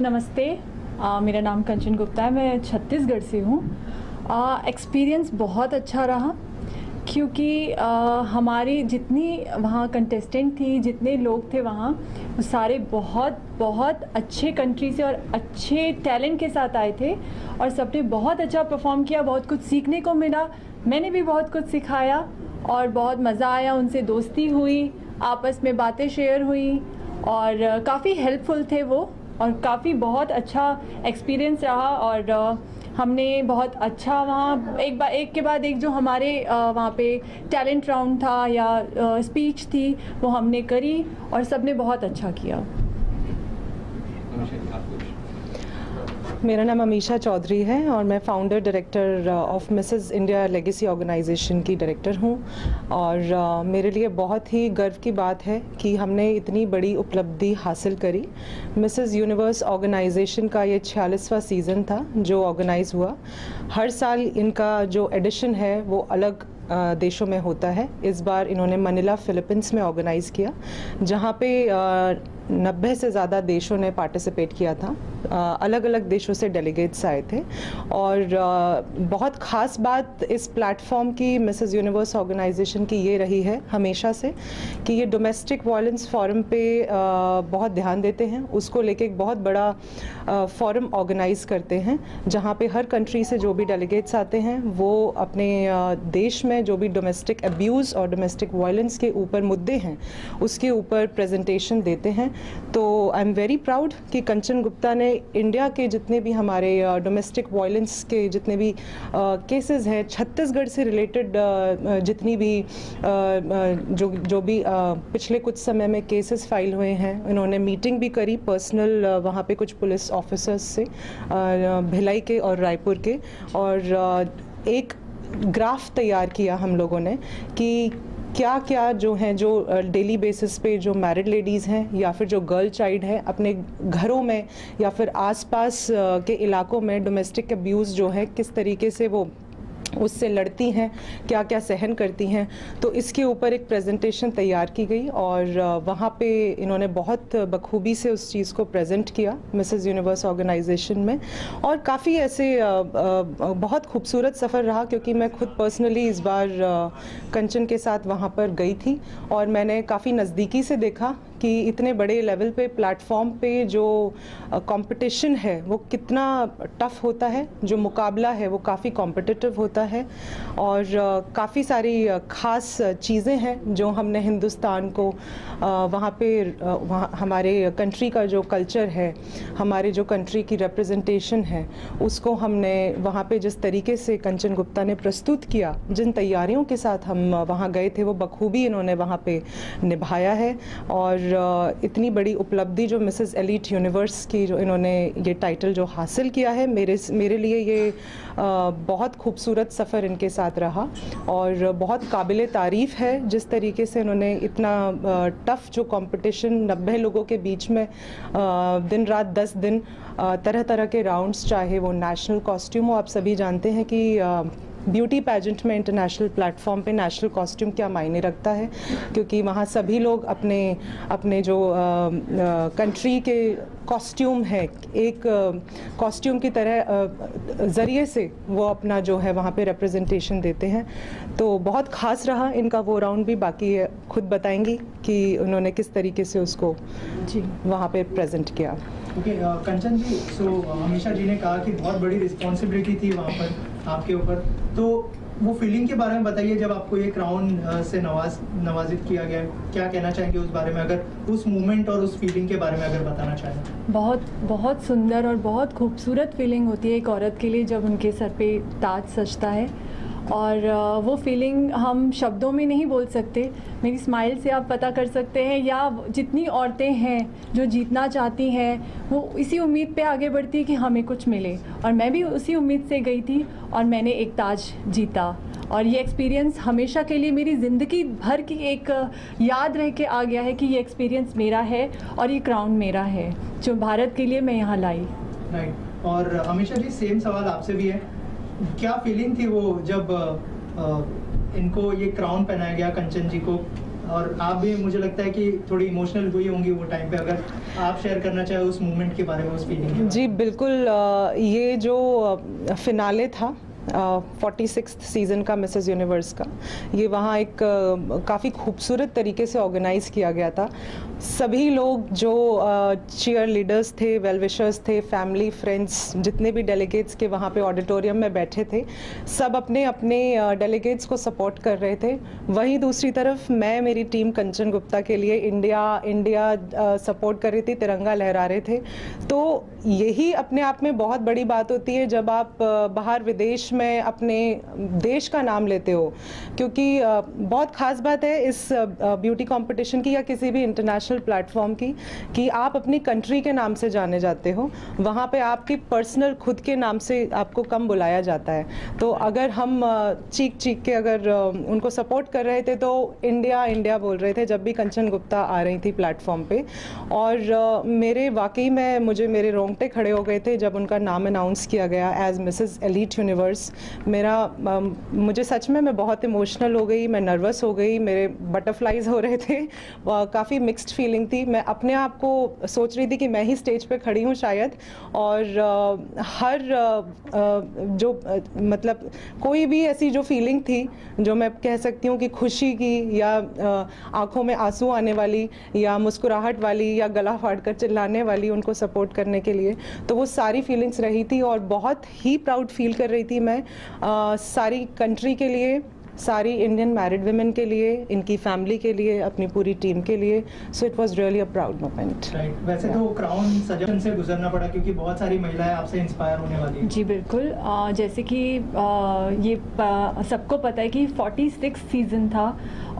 नमस्ते, मेरा नाम कंचन गुप्ता है, मैं छत्तीसगढ़ से हूँ। एक्सपीरियंस बहुत अच्छा रहा क्योंकि हमारी जितनी वहाँ कंटेस्टेंट थी, जितने लोग थे वहाँ, वो सारे बहुत बहुत अच्छे कंट्री से और अच्छे टैलेंट के साथ आए थे और सबने बहुत अच्छा परफॉर्म किया। बहुत कुछ सीखने को मिला, मैंने भी बहुत कुछ सिखाया और बहुत मज़ा आया। उनसे दोस्ती हुई, आपस में बातें शेयर हुई और काफ़ी हेल्पफुल थे वो और काफ़ी बहुत अच्छा एक्सपीरियंस रहा। और हमने बहुत अच्छा वहाँ एक के बाद एक जो हमारे वहाँ पे टैलेंट राउंड था या स्पीच थी वो हमने करी और सबने बहुत अच्छा किया। मेरा नाम अमीशा चौधरी है और मैं founder director of Mrs India legacy organisation की डायरेक्टर हूँ। और मेरे लिए बहुत ही गर्व की बात है कि हमने इतनी बड़ी उपलब्धि हासिल करी। मिसेस यूनिवर्स ऑर्गेनाइजेशन का ये 46वां सीज़न था जो ऑर्गेनाइज़ हुआ। हर साल इनका जो एडिशन है वो अलग देशों में होता है। इस बार इन्होंने मनीला फिलीपींस में ऑर्गेनाइज़ किया जहाँ पे 90 से ज़्यादा देशों ने पार्टिसिपेट किया था। अलग अलग देशों से डेलीगेट्स आए थे और बहुत ख़ास बात इस प्लेटफॉर्म की मिसेस यूनिवर्स ऑर्गेनाइजेशन की ये रही है हमेशा से कि ये डोमेस्टिक वायलेंस फोरम पे बहुत ध्यान देते हैं। उसको लेके एक बहुत बड़ा फोरम ऑर्गेनाइज़ करते हैं जहाँ पे हर कंट्री से जो भी डेलीगेट्स आते हैं वो अपने देश में जो भी डोमेस्टिक अब्यूज़ और डोमेस्टिक वायलेंस के ऊपर मुद्दे हैं उसके ऊपर प्रेजेंटेशन देते हैं। तो आई एम वेरी प्राउड कि कंचन गुप्ता ने इंडिया के जितने भी हमारे डोमेस्टिक वायलेंस के जितने भी केसेस हैं, छत्तीसगढ़ से रिलेटेड जितनी भी जो भी पिछले कुछ समय में केसेस फाइल हुए हैं, इन्होंने मीटिंग भी करी पर्सनल वहाँ पे कुछ पुलिस ऑफिसर्स से भिलाई के और रायपुर के, और एक ग्राफ तैयार किया हम लोगों ने कि क्या क्या जो हैं जो डेली बेसिस पे जो मैरिड लेडीज़ हैं या फिर जो गर्ल चाइल्ड है अपने घरों में या फिर आसपास के इलाकों में डोमेस्टिक अब्यूज़ जो है किस तरीके से वो उससे लड़ती हैं, क्या क्या सहन करती हैं। तो इसके ऊपर एक प्रेजेंटेशन तैयार की गई और वहाँ पे इन्होंने बहुत बखूबी से उस चीज़ को प्रेजेंट किया मिसेस यूनिवर्स ऑर्गेनाइजेशन में। और काफ़ी ऐसे बहुत खूबसूरत सफ़र रहा क्योंकि मैं खुद पर्सनली इस बार कंचन के साथ वहाँ पर गई थी और मैंने काफ़ी नज़दीकी से देखा कि इतने बड़े लेवल पे प्लेटफॉर्म पे जो कंपटीशन है वो कितना टफ़ होता है, जो मुकाबला है वो काफ़ी कॉम्पिटिटिव होता है और काफ़ी सारी ख़ास चीज़ें हैं जो हमने हिंदुस्तान को वहाँ पे हमारे कंट्री का जो कल्चर है, हमारे जो कंट्री की रिप्रेजेंटेशन है, उसको हमने वहाँ पे जिस तरीके से कंचन गुप्ता ने प्रस्तुत किया, जिन तैयारियों के साथ हम वहाँ गए थे वो बखूबी इन्होंने वहाँ पे निभाया है। और इतनी बड़ी उपलब्धि जो मिसेस एलीट यूनिवर्स की जो इन्होंने ये टाइटल जो हासिल किया है, मेरे लिए ये बहुत खूबसूरत सफ़र इनके साथ रहा और बहुत काबिल तारीफ़ है जिस तरीके से इन्होंने इतना टफ़ जो कंपटीशन 90 लोगों के बीच में दिन रात 10 दिन तरह तरह के राउंड्स, चाहे वो नेशनल कॉस्ट्यूम हो, आप सभी जानते हैं कि ब्यूटी पैजेंट में इंटरनेशनल प्लेटफॉर्म पे नेशनल कॉस्ट्यूम क्या मायने रखता है क्योंकि वहाँ सभी लोग अपने जो कंट्री के कॉस्ट्यूम है, एक कॉस्ट्यूम की तरह ज़रिए से वो अपना जो है वहाँ पे रिप्रेजेंटेशन देते हैं। तो बहुत ख़ास रहा इनका वो राउंड भी, बाकी खुद बताएंगी कि उन्होंने किस तरीके से उसको वहाँ पे प्रेजेंट किया। ओके, कंचन जी, सो अमीशा जी ने कहा कि बहुत बड़ी रिस्पॉन्सिबिलिटी थी वहाँ पर आपके ऊपर, तो वो फीलिंग के बारे में बताइए जब आपको ये क्राउन से नवाजित किया गया। क्या कहना चाहेंगे उस बारे में, अगर उस मोमेंट और उस फीलिंग के बारे में अगर बताना चाहें। बहुत बहुत सुंदर और बहुत खूबसूरत फीलिंग होती है एक औरत के लिए जब उनके सर पे ताज सजता है और वो फीलिंग हम शब्दों में नहीं बोल सकते। मेरी स्माइल से आप पता कर सकते हैं, या जितनी औरतें हैं जो जीतना चाहती हैं वो इसी उम्मीद पे आगे बढ़ती है कि हमें कुछ मिले, और मैं भी उसी उम्मीद से गई थी और मैंने एक ताज जीता। और ये एक्सपीरियंस हमेशा के लिए मेरी ज़िंदगी भर की एक याद रह के आ गया है कि ये एक्सपीरियंस मेरा है और ये क्राउन मेरा है जो भारत के लिए मैं यहाँ लाई। राइट। और अमीशा जी, सेम सवाल आपसे भी है, क्या फीलिंग थी वो जब इनको ये क्राउन पहनाया गया कंचन जी को, और आप भी मुझे लगता है कि थोड़ी इमोशनल हुई होंगी वो टाइम पे, अगर आप शेयर करना चाहे उस मोमेंट के बारे में, उस फीलिंग के बारे में। जी बिल्कुल, ये जो फिनाले था 46th सीज़न का मिसेस यूनिवर्स का, ये वहाँ एक काफ़ी खूबसूरत तरीके से ऑर्गेनाइज़ किया गया था। सभी लोग जो चीयर लीडर्स थे, वेल विशर्स थे, फैमिली फ्रेंड्स, जितने भी डेलीगेट्स के वहाँ पे ऑडिटोरियम में बैठे थे, सब अपने अपने डेलीगेट्स को सपोर्ट कर रहे थे। वहीं दूसरी तरफ मैं, मेरी टीम कंचन गुप्ता के लिए इंडिया सपोर्ट कर रही थी, तिरंगा लहरा रहे थे। तो यही अपने आप में बहुत बड़ी बात होती है जब आप बाहर विदेश में अपने देश का नाम लेते हो, क्योंकि बहुत ख़ास बात है इस ब्यूटी कंपटीशन की या किसी भी इंटरनेशनल प्लेटफॉर्म की कि आप अपनी कंट्री के नाम से जाने जाते हो। वहाँ पे आपकी पर्सनल खुद के नाम से आपको कम बुलाया जाता है। तो अगर हम चीख चीख के अगर उनको सपोर्ट कर रहे थे तो इंडिया इंडिया बोल रहे थे जब भी कंचन गुप्ता आ रही थी प्लेटफॉर्म पे। और मेरे वाकई में मेरे रोंगटे खड़े हो गए थे जब उनका नाम अनाउंस किया गया एज मिसेस एलीट यूनिवर्स। मुझे सच में मैं बहुत इमोशनल हो गई, मैं नर्वस हो गई, मेरे बटरफ्लाइज हो रहे थे, काफ़ी मिक्स्ड फीलिंग थी। मैं अपने आप को सोच रही थी कि मैं ही स्टेज पे खड़ी हूँ शायद, और हर जो मतलब कोई भी ऐसी जो फीलिंग थी जो मैं कह सकती हूँ कि खुशी की या आंखों में आंसू आने वाली या मुस्कुराहट वाली या गला फाड़कर चिल्लाने वाली उनको सपोर्ट करने के लिए, तो वो सारी फीलिंग्स रही थी। और बहुत ही प्राउड फील कर रही थी मैं सारी कंट्री के लिए, सारी इंडियन मैरिड वुमेन के लिए, इनकी फैमिली के लिए, अपनी पूरी टीम के लिए। So it was really a proud moment. Right, वैसे तो क्राउन सजेशन से गुजरना पड़ा क्योंकि बहुत सारी महिलाएं आपसे इंस्पायर होने वाली हैं। जी बिल्कुल, जैसे कि ये सबको पता है कि 46 सीज़न था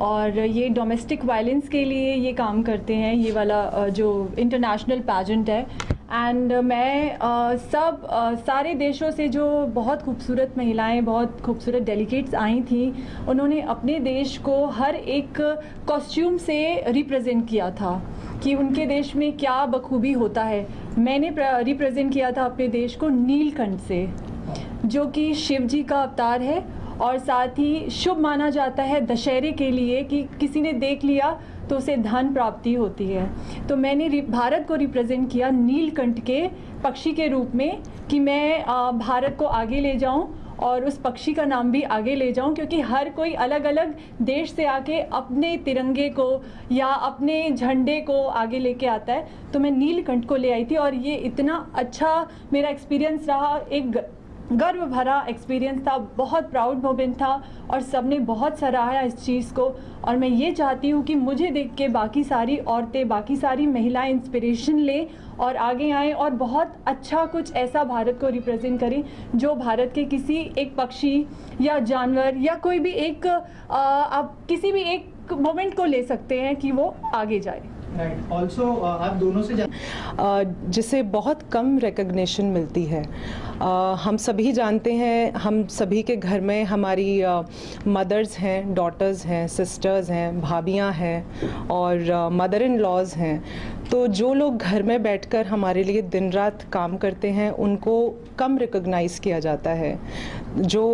और ये डोमेस्टिक वायलेंस के लिए ये काम करते हैं, ये वाला जो इंटरनेशनल पैजेंट है। एंड मैं सारे देशों से जो बहुत खूबसूरत महिलाएं, बहुत खूबसूरत डेलीगेट्स आई थी, उन्होंने अपने देश को हर एक कॉस्ट्यूम से रिप्रेजेंट किया था कि उनके देश में क्या बखूबी होता है। मैंने रिप्रेजेंट किया था अपने देश को नीलकंठ से, जो कि शिव जी का अवतार है और साथ ही शुभ माना जाता है दशहरे के लिए कि किसी ने देख लिया तो उसे धन प्राप्ति होती है। तो मैंने भारत को रिप्रेजेंट किया नीलकंठ के पक्षी के रूप में कि मैं भारत को आगे ले जाऊं और उस पक्षी का नाम भी आगे ले जाऊं, क्योंकि हर कोई अलग अलग देश से आके अपने तिरंगे को या अपने झंडे को आगे लेके आता है। तो मैं नीलकंठ को ले आई थी और ये इतना अच्छा मेरा एक्सपीरियंस रहा, एक गर्व भरा एक्सपीरियंस था, बहुत प्राउड मोमेंट था और सबने बहुत सराहा इस चीज़ को। और मैं ये चाहती हूँ कि मुझे देख के बाकी सारी औरतें, बाकी सारी महिलाएं इंस्पिरेशन लें और आगे आएँ और बहुत अच्छा कुछ ऐसा भारत को रिप्रेजेंट करें जो भारत के किसी एक पक्षी या जानवर या कोई भी एक आप किसी भी एक मोमेंट को ले सकते हैं कि वो आगे जाए। राइट, ऑल्सो आप दोनों से जिसे बहुत कम रिकग्निशन मिलती है। हम सभी जानते हैं, हम सभी के घर में हमारी मदर्स हैं, डॉटर्स हैं, सिस्टर्स हैं, भाभियां हैं और मदर इन लॉज हैं। तो जो लोग घर में बैठकर हमारे लिए दिन रात काम करते हैं उनको कम रिकॉग्नाइज़ किया जाता है। जो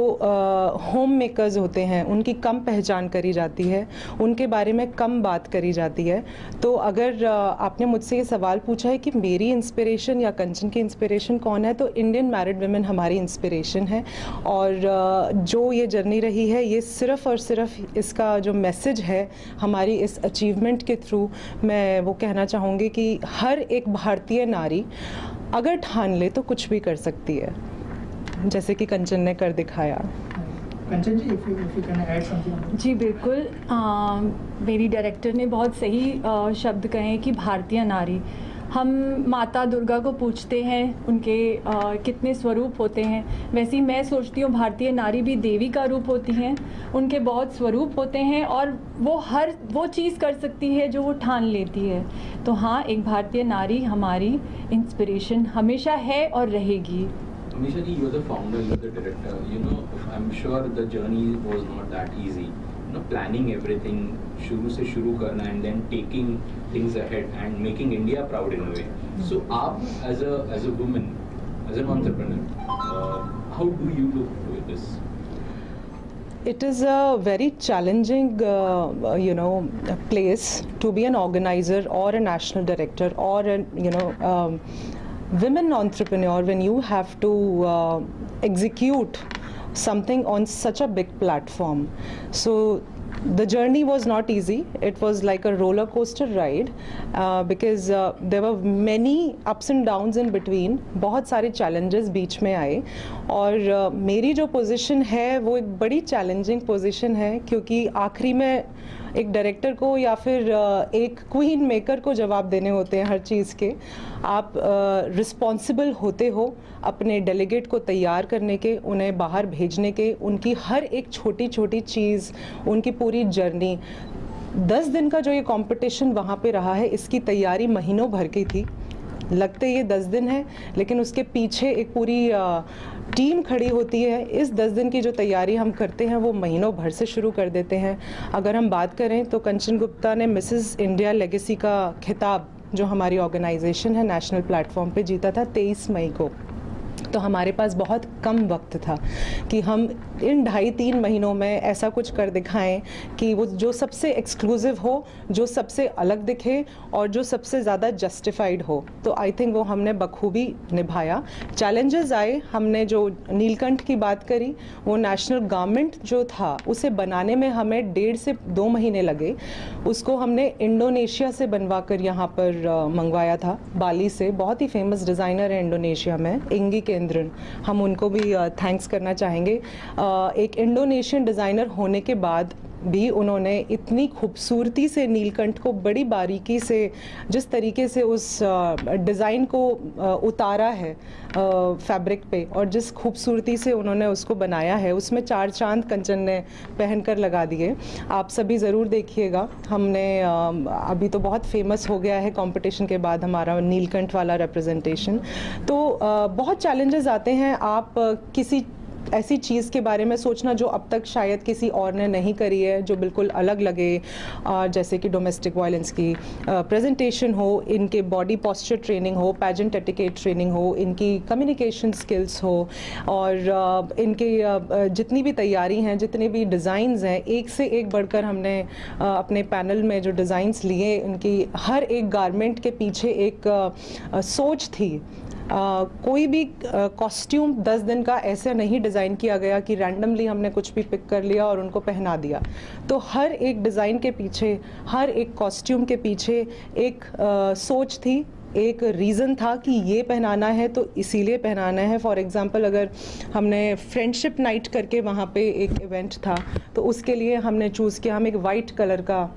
होम मेकर्स होते हैं उनकी कम पहचान करी जाती है, उनके बारे में कम बात करी जाती है। तो अगर आपने मुझसे ये सवाल पूछा है कि मेरी इंस्पिरेशन या कंचन की इंस्पिरेशन कौन है, तो इंडियन मैरिड वुमेन हमारी इंस्पिरेशन है। और जो ये जर्नी रही है, ये सिर्फ़ और सिर्फ इसका जो मैसेज है हमारी इस अचीवमेंट के थ्रू, मैं वो कहना चाहूँगी कि हर एक भारतीय नारी अगर ठान ले तो कुछ भी कर सकती है, जैसे कि कंचन ने कर दिखाया। कंचन जी, if you can add something। जी बिल्कुल, मेरी डायरेक्टर ने बहुत सही शब्द कहे हैं कि भारतीय नारी, हम माता दुर्गा को पूछते हैं, उनके कितने स्वरूप होते हैं, वैसे ही मैं सोचती हूँ भारतीय नारी भी देवी का रूप होती हैं, उनके बहुत स्वरूप होते हैं और वो हर वो चीज़ कर सकती है जो वो ठान लेती है। तो हाँ, एक भारतीय नारी हमारी इंस्पिरेशन हमेशा है और रहेगी। Amisha ji, you're the founder, you're the director. You know, I'm sure the journey was not that easy. You know, planning everything, शुरू से शुरू करना and then taking things ahead and making India proud in a way. So, आप as a woman, as an entrepreneur, how do you look with this? It is a very challenging, place to be an organizer or a national director or women entrepreneur when you have to execute something on such a big platform. So the journey was not easy. It was like a roller coaster ride because there were many ups and downs in between. बहुत सारे challenges बीच में आए और मेरी जो position है वो एक बड़ी challenging position है क्योंकि आखिरी में एक डायरेक्टर को या फिर एक क्वीन मेकर को जवाब देने होते हैं हर चीज़ के। आप रिस्पॉन्सिबल होते हो अपने डेलीगेट को तैयार करने के, उन्हें बाहर भेजने के, उनकी हर एक छोटी छोटी चीज़, उनकी पूरी जर्नी। 10 दिन का जो ये कंपटीशन वहाँ पे रहा है, इसकी तैयारी महीनों भर की थी। लगते ये 10 दिन है लेकिन उसके पीछे एक पूरी टीम खड़ी होती है। इस 10 दिन की जो तैयारी हम करते हैं वो महीनों भर से शुरू कर देते हैं। अगर हम बात करें तो कंचन गुप्ता ने मिसेस इंडिया लेगेसी का खिताब जो हमारी ऑर्गेनाइजेशन है नेशनल प्लेटफॉर्म पे जीता था 23 मई को। तो हमारे पास बहुत कम वक्त था कि हम इन 2.5-3 महीनों में ऐसा कुछ कर दिखाएं कि वो जो सबसे एक्सक्लूसिव हो, जो सबसे अलग दिखे और जो सबसे ज़्यादा जस्टिफाइड हो। तो आई थिंक वो हमने बखूबी निभाया। चैलेंजेस आए, हमने जो नीलकंठ की बात करी, वो नेशनल गारमेंट जो था उसे बनाने में हमें 1.5 से 2 महीने लगे। उसको हमने इंडोनेशिया से बनवा कर यहाँ पर मंगवाया था, बाली से। बहुत ही फेमस डिज़ाइनर है इंडोनेशिया में, इंगी केंद्रन, हम उनको भी थैंक्स करना चाहेंगे। एक इंडोनेशियन डिज़ाइनर होने के बाद भी उन्होंने इतनी खूबसूरती से नीलकंठ को बड़ी बारीकी से जिस तरीके से उस डिज़ाइन को उतारा है फैब्रिक पे और जिस खूबसूरती से उन्होंने उसको बनाया है, उसमें 4 चांद कंचन ने पहनकर लगा दिए। आप सभी ज़रूर देखिएगा। हमने अभी तो बहुत फेमस हो गया है कंपटीशन के बाद हमारा नीलकंठ वाला रिप्रेजेंटेशन। तो बहुत चैलेंजेस आते हैं। आप किसी ऐसी चीज़ के बारे में सोचना जो अब तक शायद किसी और ने नहीं करी है, जो बिल्कुल अलग लगे, जैसे कि डोमेस्टिक वायलेंस की प्रेजेंटेशन हो, इनके बॉडी पोस्चर ट्रेनिंग हो, पैजेंट एटिकेट ट्रेनिंग हो, इनकी कम्युनिकेशन स्किल्स हो और इनके जितनी भी तैयारी हैं, जितने भी डिज़ाइंस हैं, एक से एक बढ़कर हमने अपने पैनल में जो डिज़ाइंस लिए, इनकी हर एक गारमेंट के पीछे एक सोच थी। कोई भी कॉस्ट्यूम 10 दिन का ऐसे नहीं डिज़ाइन किया गया कि रैंडमली हमने कुछ भी पिक कर लिया और उनको पहना दिया। तो हर एक डिज़ाइन के पीछे, हर एक कॉस्ट्यूम के पीछे एक सोच थी, एक रीज़न था कि ये पहनाना है तो इसीलिए पहनाना है। फॉर एग्ज़ाम्पल अगर हमने फ्रेंडशिप नाइट करके वहाँ पे एक इवेंट था तो उसके लिए हमने चूज़ किया हम एक वाइट कलर का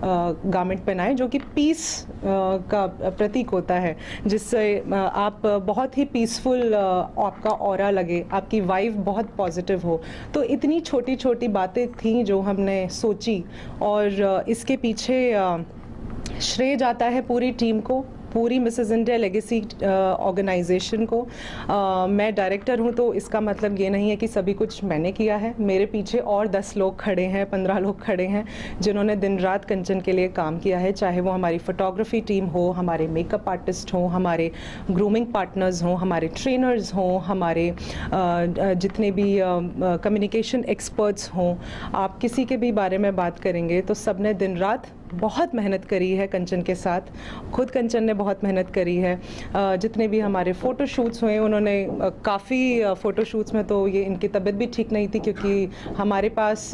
गारमेंट पहनाएं जो कि पीस का प्रतीक होता है, जिससे आप बहुत ही पीसफुल आपका ऑरा लगे, आपकी वाइब बहुत पॉजिटिव हो। तो इतनी छोटी छोटी बातें थी जो हमने सोची और इसके पीछे श्रेय जाता है पूरी टीम को, पूरी मिसेस इंडिया लेगेसी ऑर्गेनाइजेशन को। मैं डायरेक्टर हूं तो इसका मतलब ये नहीं है कि सभी कुछ मैंने किया है। मेरे पीछे और 10 लोग खड़े हैं, 15 लोग खड़े हैं जिन्होंने दिन रात कंचन के लिए काम किया है, चाहे वो हमारी फोटोग्राफी टीम हो, हमारे मेकअप आर्टिस्ट हों, हमारे ग्रूमिंग पार्टनर्स हों, हमारे ट्रेनर्स हों, हमारे जितने भी कम्युनिकेशन एक्सपर्ट्स हों। आप किसी के भी बारे में बात करेंगे तो सब ने दिन रात बहुत मेहनत करी है कंचन के साथ। खुद कंचन ने बहुत मेहनत करी है। जितने भी हमारे फ़ोटो शूट्स हुए, उन्होंने काफ़ी फ़ोटो शूट्स में तो ये इनकी तबीयत भी ठीक नहीं थी क्योंकि हमारे पास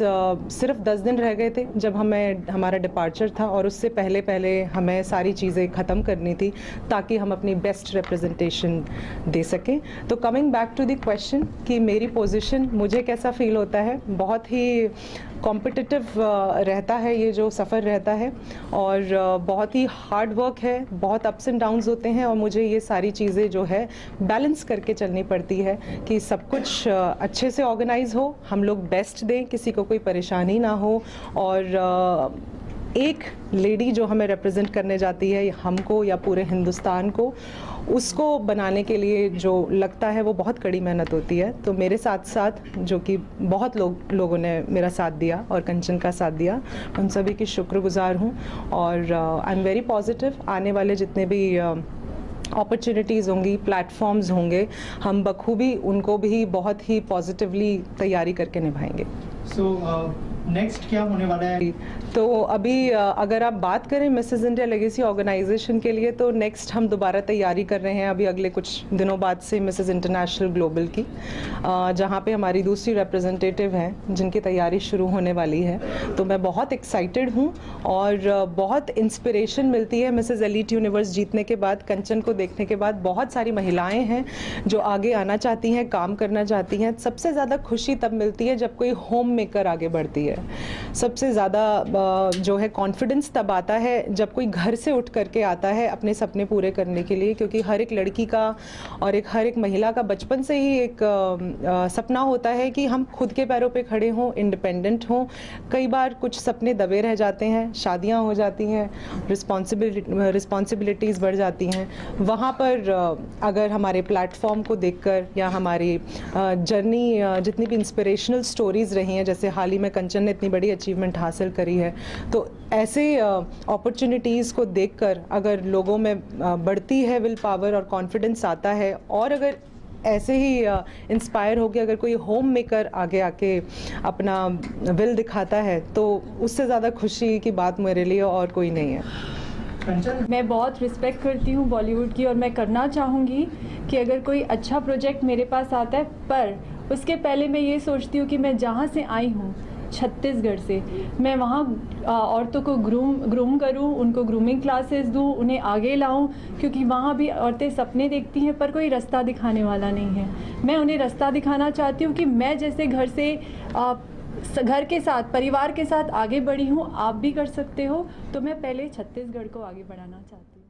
सिर्फ 10 दिन रह गए थे जब हमारा डिपार्चर था और उससे पहले हमें सारी चीज़ें ख़त्म करनी थी ताकि हम अपनी बेस्ट रिप्रेजेंटेशन दे सकें। तो coming back to the question कि मेरी पोजीशन मुझे कैसा फ़ील होता है, बहुत ही कॉम्पिटिटिव रहता है ये जो सफ़र रहता है और बहुत ही हार्ड वर्क है, बहुत अप्स एंड डाउन्स होते हैं और मुझे ये सारी चीज़ें जो है बैलेंस करके चलनी पड़ती है कि सब कुछ अच्छे से ऑर्गेनाइज हो, हम लोग बेस्ट दें, किसी को कोई परेशानी ना हो और एक लेडी जो हमें रिप्रेजेंट करने जाती है हमको या पूरे हिंदुस्तान को, उसको बनाने के लिए जो लगता है वो बहुत कड़ी मेहनत होती है। तो मेरे साथ साथ जो कि बहुत लोगों ने मेरा साथ दिया और कंचन का साथ दिया, उन सभी की शुक्रगुजार हूँ और आई एम वेरी पॉजिटिव। आने वाले जितने भी अपॉर्चुनिटीज़ होंगी, प्लेटफॉर्म्स होंगे, हम बखूबी उनको भी बहुत ही पॉजिटिवली तैयारी करके निभाएंगे। सो नेक्स्ट क्या होने वाला है? तो अभी अगर आप बात करें मिसेस इंडिया लेगेसी ऑर्गेनाइजेशन के लिए, तो नेक्स्ट हम दोबारा तैयारी कर रहे हैं अभी अगले कुछ दिनों बाद से मिसेस इंटरनेशनल ग्लोबल की, जहां पे हमारी दूसरी रिप्रेजेंटेटिव हैं जिनकी तैयारी शुरू होने वाली है। तो मैं बहुत एक्साइटेड हूं और बहुत इंस्पिरेशन मिलती है मिसेस एलीट यूनिवर्स जीतने के बाद, कंचन को देखने के बाद। बहुत सारी महिलाएं हैं जो आगे आना चाहती हैं, काम करना चाहती हैं। सबसे ज़्यादा खुशी तब मिलती है जब कोई होम मेकर आगे बढ़ती है। सबसे ज़्यादा जो है कॉन्फिडेंस तब आता है जब कोई घर से उठ करके आता है अपने सपने पूरे करने के लिए, क्योंकि हर एक लड़की का और हर एक महिला का बचपन से ही एक सपना होता है कि हम खुद के पैरों पे खड़े हों, इंडिपेंडेंट हों। कई बार कुछ सपने दबे रह जाते हैं, शादियां हो जाती हैं, रिस्पॉन्सिबिलिटीज़ बढ़ जाती हैं। वहाँ पर अगर हमारे प्लेटफॉर्म को देखकर या हमारी जर्नी जितनी भी इंस्पिरेशनल स्टोरीज़ रही हैं, जैसे हाल ही में कंचन ने इतनी बड़ी अचीवमेंट हासिल करी है, तो ऐसे अपॉर्चुनिटीज़ को देखकर अगर लोगों में बढ़ती है विल पावर और कॉन्फिडेंस आता है, और अगर ऐसे ही इंस्पायर हो के अगर कोई होम मेकर आगे आके अपना विल दिखाता है, तो उससे ज़्यादा खुशी की बात मेरे लिए और कोई नहीं है। मैं बहुत रिस्पेक्ट करती हूँ बॉलीवुड की, और मैं करना चाहूँगी कि अगर कोई अच्छा प्रोजेक्ट मेरे पास आता है, पर उसके पहले मैं ये सोचती हूँ कि मैं जहाँ से आई हूँ छत्तीसगढ़ से, मैं वहाँ औरतों को ग्रूम करूँ, उनको ग्रूमिंग क्लासेस दूँ, उन्हें आगे लाऊँ, क्योंकि वहाँ भी औरतें सपने देखती हैं पर कोई रास्ता दिखाने वाला नहीं है। मैं उन्हें रास्ता दिखाना चाहती हूँ कि मैं जैसे घर के साथ, परिवार के साथ आगे बढ़ी हूँ, आप भी कर सकते हो। तो मैं पहले छत्तीसगढ़ को आगे बढ़ाना चाहती हूँ।